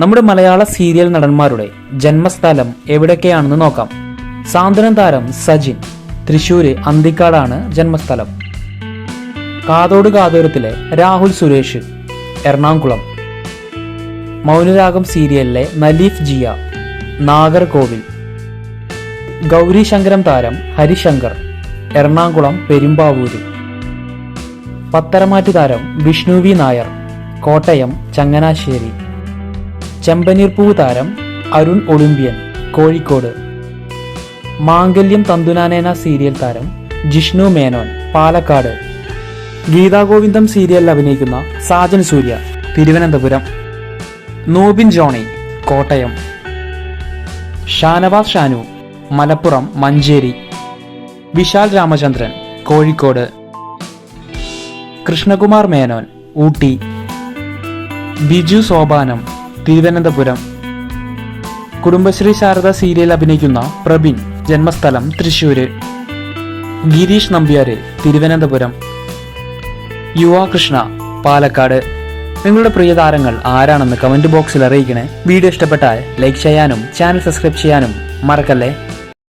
നമ്മുടെ മലയാള സീരിയൽ നടന്മാരുടെ ജന്മസ്ഥലം എവിടൊക്കെയാണെന്ന് നോക്കാം. സാന്ത്വനം താരം സജിൻ തൃശ്ശൂര് അന്തിക്കാടാണ് ജന്മസ്ഥലം. കാതോട് കാതോരത്തിലെ രാഹുൽ സുരേഷ് എറണാകുളം. മൗനരാഗം സീരിയലിലെ നലീഫ് ജിയ നാഗർകോവിൽ. ഗൗരി ശങ്കരം താരം ഹരിശങ്കർ എറണാകുളം പെരുമ്പാവൂര്. പത്തരമാറ്റ് താരം വിഷ്ണു വി നായർ കോട്ടയം ചങ്ങനാശ്ശേരി. ചെമ്പനീർപ്പൂവ് താരം അരുൺ ഒളിമ്പ്യൻ കോഴിക്കോട്. മാംഗല്യം തന്തുനാനേന സീരിയൽ താരം ജിഷ്ണു മേനോൻ പാലക്കാട്. ഗീതാഗോവിന്ദം സീരിയലിൽ അഭിനയിക്കുന്ന സാജൻ സൂര്യ തിരുവനന്തപുരം. നോബിൻ ജോണി കോട്ടയം. ഷാനവാസ് ഷാനു മലപ്പുറം മഞ്ചേരി. വിശാൽ രാമചന്ദ്രൻ കോഴിക്കോട്. കൃഷ്ണകുമാർ മേനോൻ ഊട്ടി. ബിജു സോപാനം തിരുവനന്തപുരം. കുടുംബശ്രീ ശാരദ സീരിയൽ അഭിനയിക്കുന്ന പ്രബിൻ ജന്മസ്ഥലം തൃശ്ശൂര്. ഗിരീഷ് നമ്പ്യാര് തിരുവനന്തപുരം. യുവ കൃഷ്ണ പാലക്കാട്. നിങ്ങളുടെ പ്രിയ താരങ്ങൾ ആരാണെന്ന് കമന്റ് ബോക്സിൽ അറിയിക്കണേ. വീഡിയോ ഇഷ്ടപ്പെട്ടാൽ ലൈക്ക് ചെയ്യാനും ചാനൽ സബ്സ്ക്രൈബ് ചെയ്യാനും മറക്കല്ലേ.